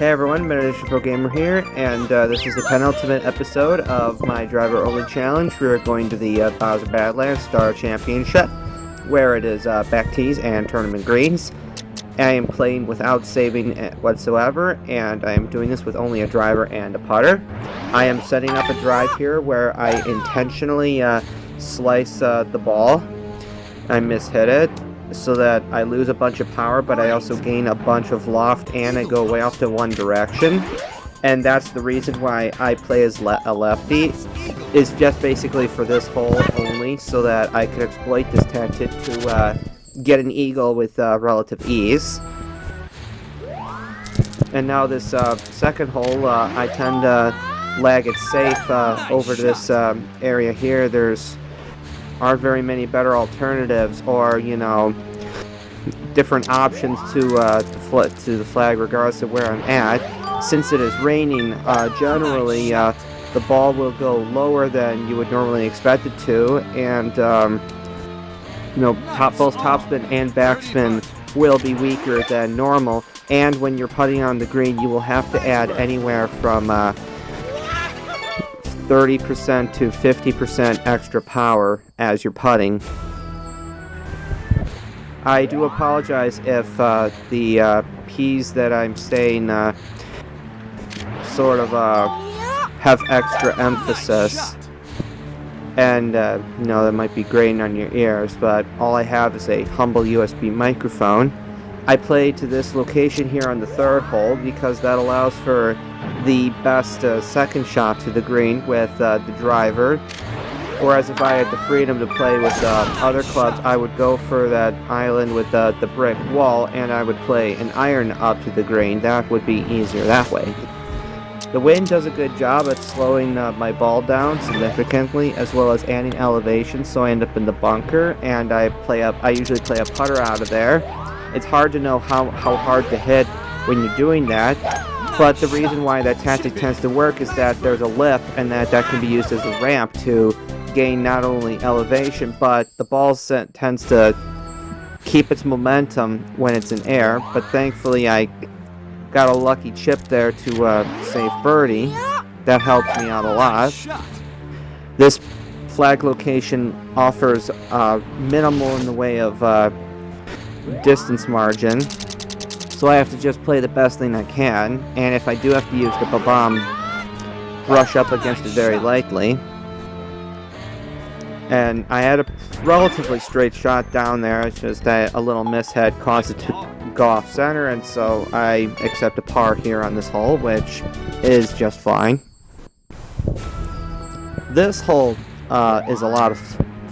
Hey everyone, Meditation Pro Gamer here, and this is the penultimate episode of my driver only challenge. We are going to the Badlands Star Championship, where it is back tees and tournament greens. I am playing without saving whatsoever, and I am doing this with only a driver and a putter. I am setting up a drive here where I intentionally slice the ball. I mishit it, so that I lose a bunch of power, but I also gain a bunch of loft, and I go way off to one direction. And that's the reason why I play as a lefty, is just basically for this hole only, so that I can exploit this tactic to get an eagle with relative ease. And now this second hole, I tend to lag it safe over to this area here. There's aren't very many better alternatives, or different options to the flag, regardless of where I'm at. Since it is raining, generally the ball will go lower than you would normally expect it to, and both topspin and backspin will be weaker than normal. And when you're putting on the green, you will have to add anywhere from 30% to 50% extra power as you're putting. I do apologize if the P's that I'm saying sort of have extra emphasis, and that might be grating on your ears, but all I have is a humble USB microphone. I play to this location here on the third hole because that allows for the best second shot to the green with the driver, whereas if I had the freedom to play with other clubs, I would go for that island with the brick wall, and I would play an iron up to the green. That would be easier that way. The wind does a good job at slowing my ball down significantly, as well as adding elevation, so I end up in the bunker, and I usually play a putter out of there. It's hard to know how hard to hit when you're doing that, but the reason why that tactic tends to work is that there's a lip, and that can be used as a ramp to gain not only elevation, but the ball tends to keep its momentum when it's in air. But thankfully I got a lucky chip there to save birdie. That helped me out a lot. This flag location offers minimal in the way of distance margin, so I have to just play the best thing I can, and if I do have to use the bomb, brush up against it very lightly. And I had a relatively straight shot down there. It's just a little mishit caused it to go off center, and so I accept a par here on this hole, which is just fine. This hole is a lot of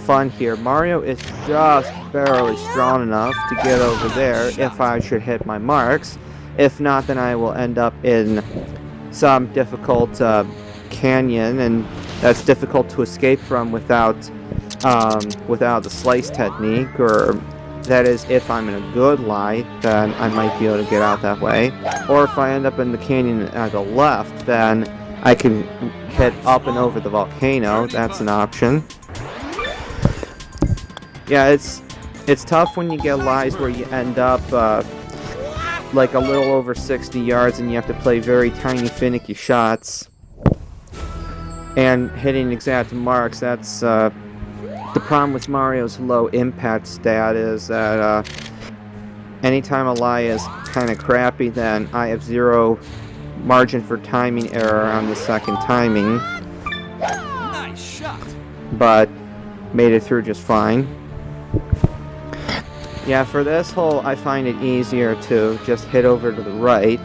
fun here. Mario is just barely strong enough to get over there if I should hit my marks. If not, then I will end up in some difficult canyon, and that's difficult to escape from without the slice technique, or that is, if I'm in a good lie, then I might be able to get out that way. Or if I end up in the canyon at the left, then I can hit up and over the volcano. That's an option. Yeah, it's tough when you get lies where you end up like a little over 60 yards and you have to play very tiny, finicky shots. And hitting exact marks, that's the problem with Mario's low impact stat, is that anytime a lie is kind of crappy, then I have zero margin for timing error on the second timing. Nice shot. But made it through just fine. Yeah, for this hole, I find it easier to just hit over to the right,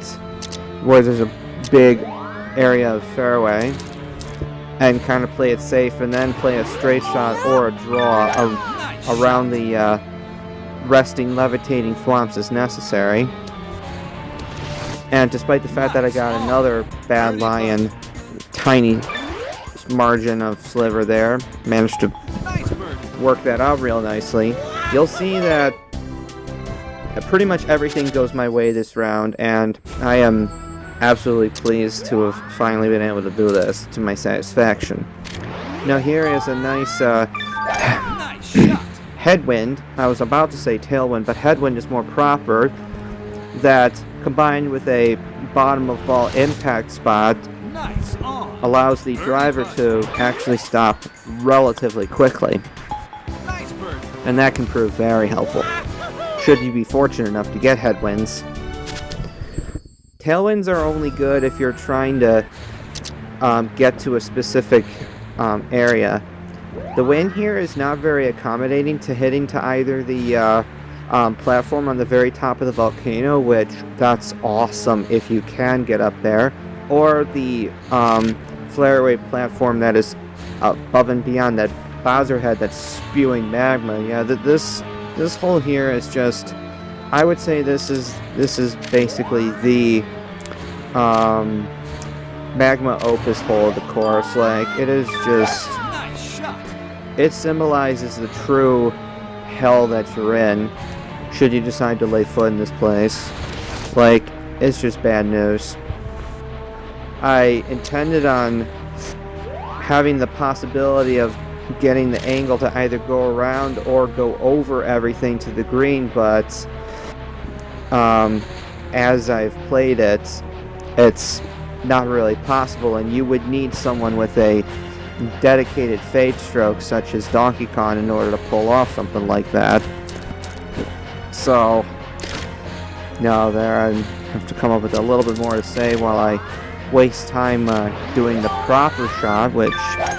where there's a big area of fairway, and kind of play it safe, and then play a straight shot or a draw around the resting, levitating thwomps as necessary. And despite the fact that I got another bad lie and tiny margin of sliver there, managed to work that out real nicely. You'll see that pretty much everything goes my way this round, and I am absolutely pleased to have finally been able to do this to my satisfaction. Now here is a nice headwind. I was about to say tailwind, but headwind is more proper. That combined with a bottom of ball impact spot allows the driver to actually stop relatively quickly. And that can prove very helpful, should you be fortunate enough to get headwinds. Tailwinds are only good if you're trying to get to a specific area. The wind here is not very accommodating to hitting to either the platform on the very top of the volcano, which that's awesome if you can get up there, or the flare-away platform that is above and beyond that Bowser head that's spewing magma. Yeah, this hole here is just, I would say this is basically the magma opus hole of the course. Like, it is just, it symbolizes the true hell that you're in should you decide to lay foot in this place. Like, it's just bad news. I intended on having the possibility of getting the angle to either go around or go over everything to the green, but as I've played it, it's not really possible, and you would need someone with a dedicated fade stroke such as Donkey Kong in order to pull off something like that. So, no, there I have to come up with a little bit more to say while I waste time doing the proper shot, which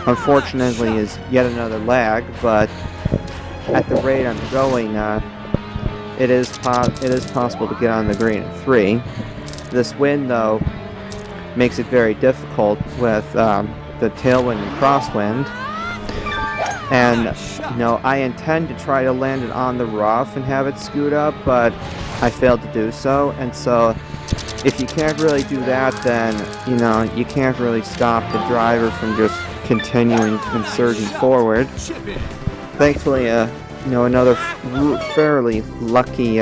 unfortunately is yet another lag, but at the rate I'm going, it is possible to get on the green at 3. This wind, though, makes it very difficult with the tailwind and crosswind. And, you know, I intend to try to land it on the rough and have it scoot up, but I failed to do so, and so if you can't really do that, then, you know, you can't really stop the driver from just continuing and surging forward. Thankfully, you know, another fairly lucky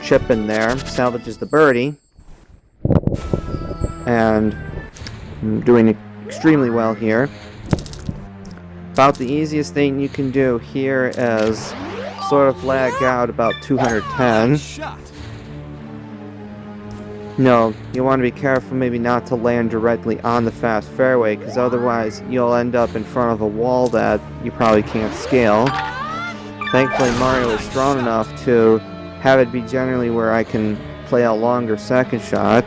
chip in there salvages the birdie. And I'm doing extremely well here. About the easiest thing you can do here is sort of lag out about 210. No, you want to be careful maybe not to land directly on the fast fairway, because otherwise you'll end up in front of a wall that you probably can't scale. Thankfully Mario is strong enough to have it be generally where I can play a longer second shot.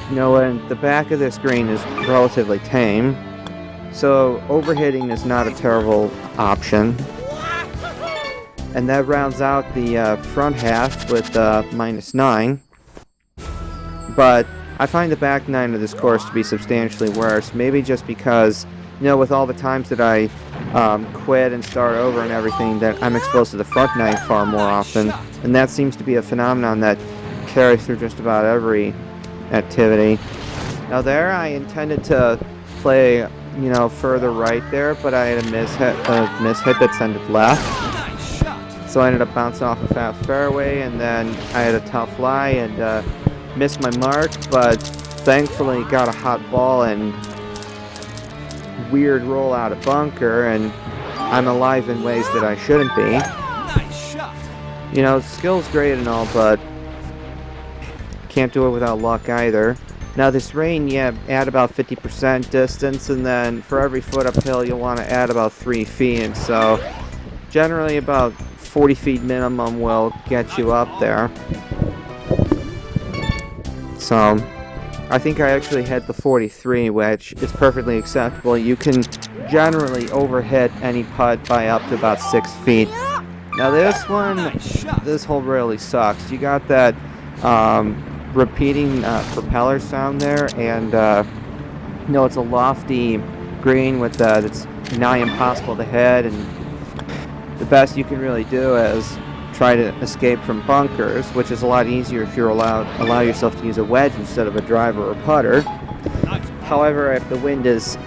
You know, and the back of this green is relatively tame, so overhitting is not a terrible option. And that rounds out the front half with -9. But I find the back 9 of this course to be substantially worse, maybe just because, you know, with all the times that I quit and start over and everything, that I'm exposed to the front 9 far more often, and that seems to be a phenomenon that carries through just about every activity. Now there I intended to play, you know, further right there, but I had a mishit that sent it left. So I ended up bouncing off a fast fairway, and then I had a tough lie and missed my mark, but thankfully got a hot ball and weird roll out of bunker, and I'm alive in ways that I shouldn't be. You know, skill's great and all, but can't do it without luck either. Now this rain, yeah, add about 50% distance, and then for every foot uphill you'll want to add about 3 feet, and so generally about 40 feet minimum will get you up there. So I think I actually hit the 43, which is perfectly acceptable. You can generally overhit any putt by up to about 6 feet. Now this hole really sucks. You got that repeating propeller sound there, and you know, it's a lofty green with it's nigh impossible to hit, and the best you can really do is try to escape from bunkers, which is a lot easier if you're allow yourself to use a wedge instead of a driver or putter. However, if the wind is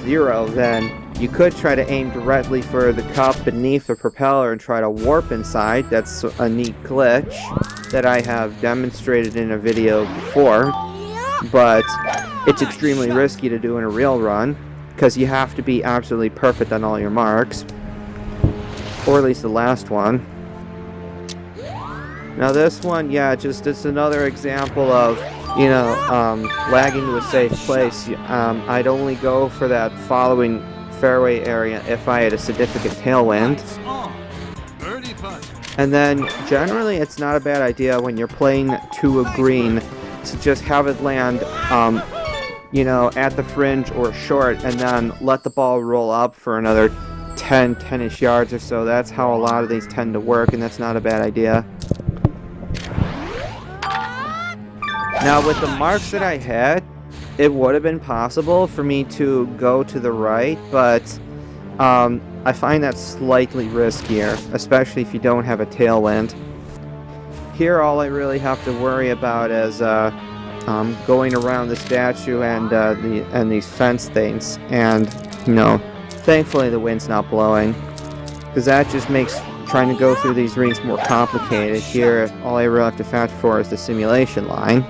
0, then you could try to aim directly for the cup beneath the propeller and try to warp inside. That's a neat glitch that I have demonstrated in a video before, but it's extremely risky to do in a real run, because you have to be absolutely perfect on all your marks, or at least the last one. Now this one, yeah, just it's another example of, you know, lagging to a safe place. I'd only go for that following fairway area if I had a significant tailwind. And then generally it's not a bad idea when you're playing to a green to just have it land, you know, at the fringe or short, and then let the ball roll up for another 10-ish yards or so. That's how a lot of these tend to work, and that's not a bad idea. Now with the marks that I had, it would have been possible for me to go to the right, but I find that slightly riskier, especially if you don't have a tailwind. Here all I really have to worry about is going around the statue and these fence things, and you know, thankfully the wind's not blowing, because that just makes trying to go through these greens more complicated. Here all I really have to factor for is the simulation line.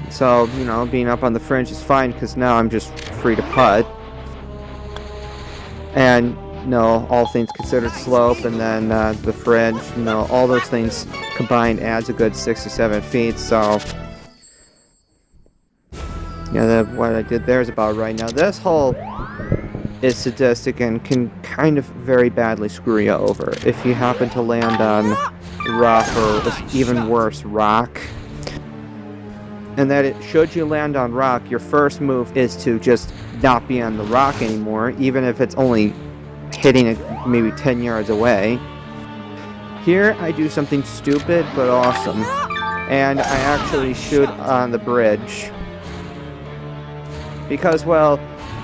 So, you know, being up on the fringe is fine because now I'm just free to putt. And, you know, all things considered, slope and then the fringe, you know, all those things combined adds a good 6 or 7 feet. So, yeah, what I did there is about right. Now, this hole is sadistic and can kind of very badly screw you over if you happen to land on rough or even worse, rock. And that should you land on rock, your first move is to just not be on the rock anymore, even if it's only hitting it maybe 10 yards away. Here I do something stupid but awesome, and I actually shoot on the bridge. Because, well,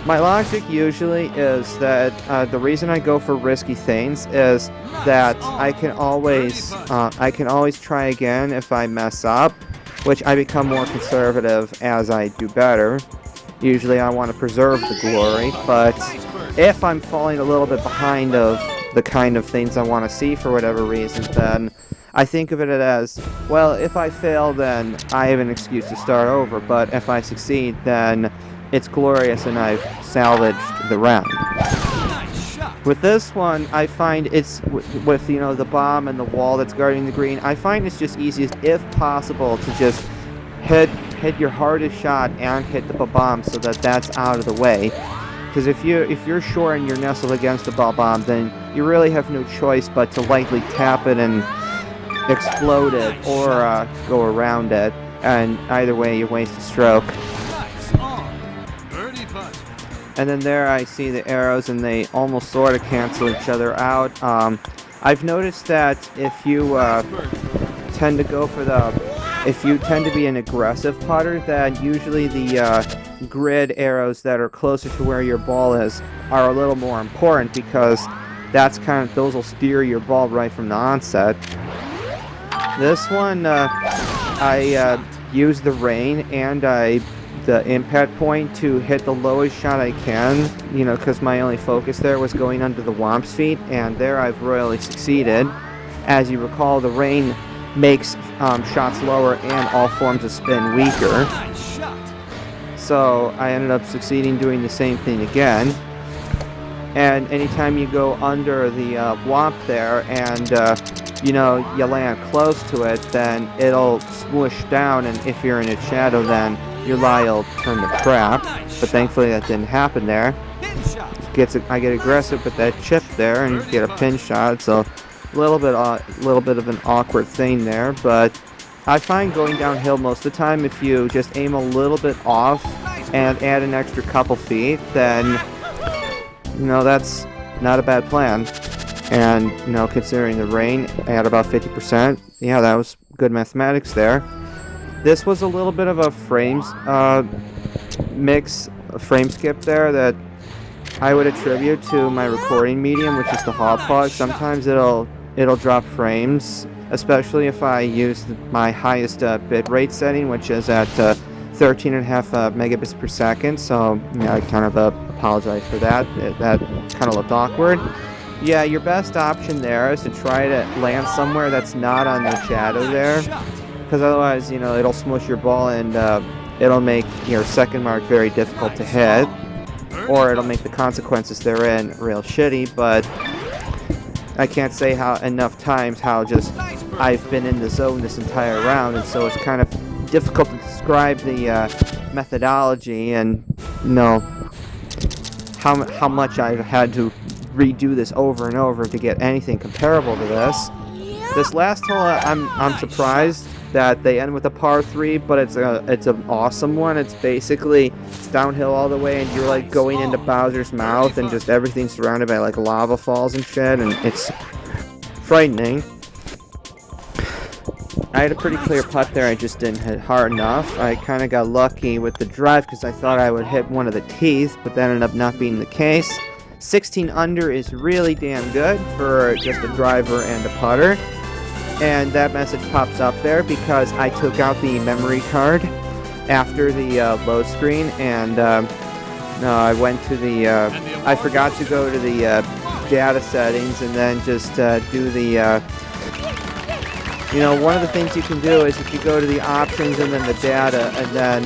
my logic usually is that the reason I go for risky things is that I can always try again if I mess up, which I become more conservative as I do better. Usually I want to preserve the glory, but if I'm falling a little bit behind of the kind of things I want to see for whatever reason, then I think of it as, well, if I fail, then I have an excuse to start over, but if I succeed, then it's glorious and I've salvaged the round. With this one, I find it's, with, you know, the bomb and the wall that's guarding the green, I find it's just easiest, if possible, to just hit your hardest shot and hit the bomb so that that's out of the way. Because if you're short and you're nestled against the bomb, then you really have no choice but to lightly tap it and explode it, or go around it, and either way you waste a stroke. And then there I see the arrows, and they almost sort of cancel each other out. I've noticed that if you tend to be an aggressive putter, then usually the grid arrows that are closer to where your ball is are a little more important, because those will steer your ball right from the onset. This one, I use the rain and the impact point to hit the lowest shot I can, you know, because my only focus there was going under the Womp's feet, and there I've royally succeeded. As you recall, the rain makes shots lower and all forms of spin weaker. So I ended up succeeding doing the same thing again. And anytime you go under the Womp there and you know, you land close to it, then it'll swoosh down, and if you're in its shadow, then your lie will turn to crap. But thankfully that didn't happen there. I get aggressive with that chip there and get a pin shot, so a little bit of an awkward thing there. But I find going downhill most of the time, if you just aim a little bit off and add an extra couple feet, then, you know, that's not a bad plan. And, you know, considering the rain at about 50%, yeah, that was good mathematics there. This was a little bit of a frame skip there that I would attribute to my recording medium, which is the hot plug. Sometimes it'll drop frames, especially if I use my highest bitrate setting, which is at 13.5 megabits per second. So, yeah, I kind of apologize for that. That kind of looked awkward. Yeah, your best option there is to try to land somewhere that's not on the shadow there, because otherwise, you know, it'll smush your ball and it'll make your second mark very difficult to hit, or it'll make the consequences therein real shitty. But I can't say how enough times how just I've been in the zone this entire round, and so it's kind of difficult to describe the methodology and how much I've had to redo this over and over to get anything comparable to this. This last hole, I'm surprised that they end with a par 3, but it's an awesome one. It's basically downhill all the way, and you're like going into Bowser's mouth, and just everything's surrounded by like lava falls and shit, and it's frightening. I had a pretty clear putt there, I just didn't hit hard enough. I kind of got lucky with the drive because I thought I would hit one of the teeth, but that ended up not being the case. 16 under is really damn good for just a driver and a putter. And that message pops up there because I took out the memory card after the load screen, and I went to the, I forgot to go to the data settings and then just do the, one of the things you can do is if you go to the options and then the data, and then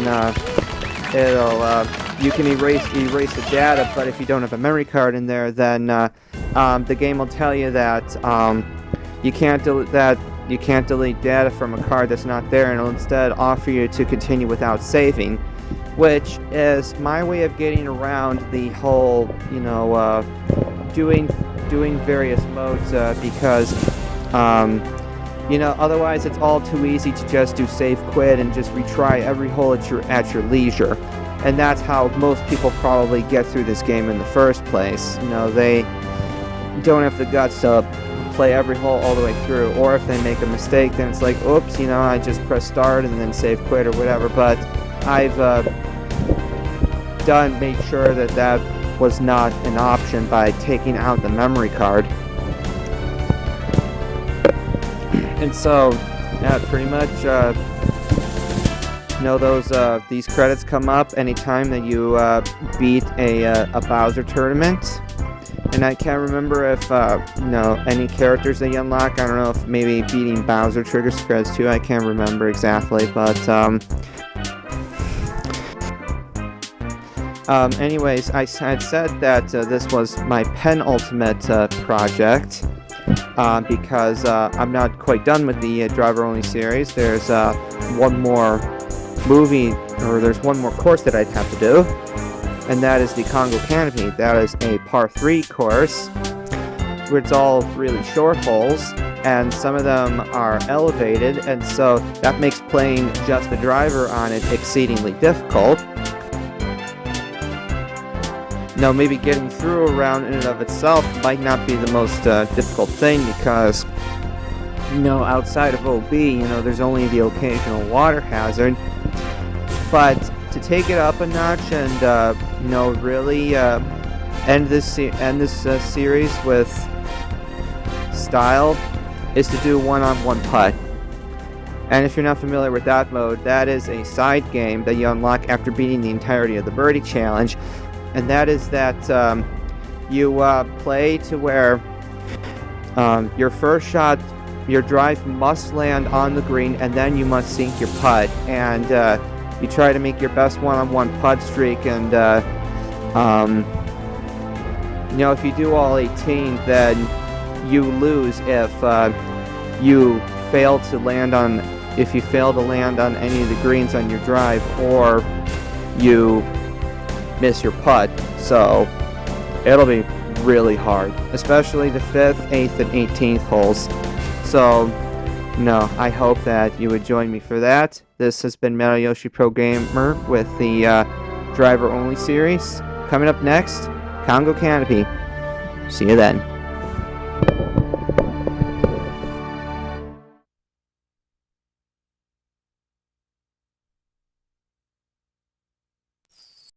you can erase the data, but if you don't have a memory card in there, then the game will tell you that you can't delete data from a card that's not there, and it'll instead offer you to continue without saving, which is my way of getting around the whole, doing various modes because otherwise it's all too easy to just do save quit and just retry every hole at your leisure. And that's how most people probably get through this game in the first place. They don't have the guts to play every hole all the way through, or if they make a mistake, then it's like, oops, I just press start and then save quit or whatever. But I've made sure that was not an option by taking out the memory card. And so, yeah, pretty much, these credits come up anytime that you beat a Bowser tournament. And I can't remember if, any characters that you unlock. I don't know if maybe beating Bowser triggers credits too. I can't remember exactly, but, anyways, I had said that this was my penultimate project, because I'm not quite done with the driver-only series. There's one more there's one more course that I'd have to do. And that is the Congo Canopy. That is a par 3 course, where it's all really short holes, and some of them are elevated, and so that makes playing just the driver on it exceedingly difficult. Now, maybe getting through a round in and of itself might not be the most difficult thing because, outside of OB, there's only the occasional water hazard, but to take it up a notch and really end this series with style is to do one-on-one putt. And if you're not familiar with that mode, that is a side game that you unlock after beating the entirety of the birdie challenge, and that is that you play to where your first shot, your drive must land on the green, and then you must sink your putt, and you try to make your best one-on-one putt streak, and if you do all 18, then you lose if you fail to land on any of the greens on your drive, or you miss your putt. So it'll be really hard, especially the 5th, 8th, and 18th holes. So I hope that you would join me for that. This has been Metal Yoshi Pro Gamer with the driver-only series. Coming up next, Congo Canopy. See you then.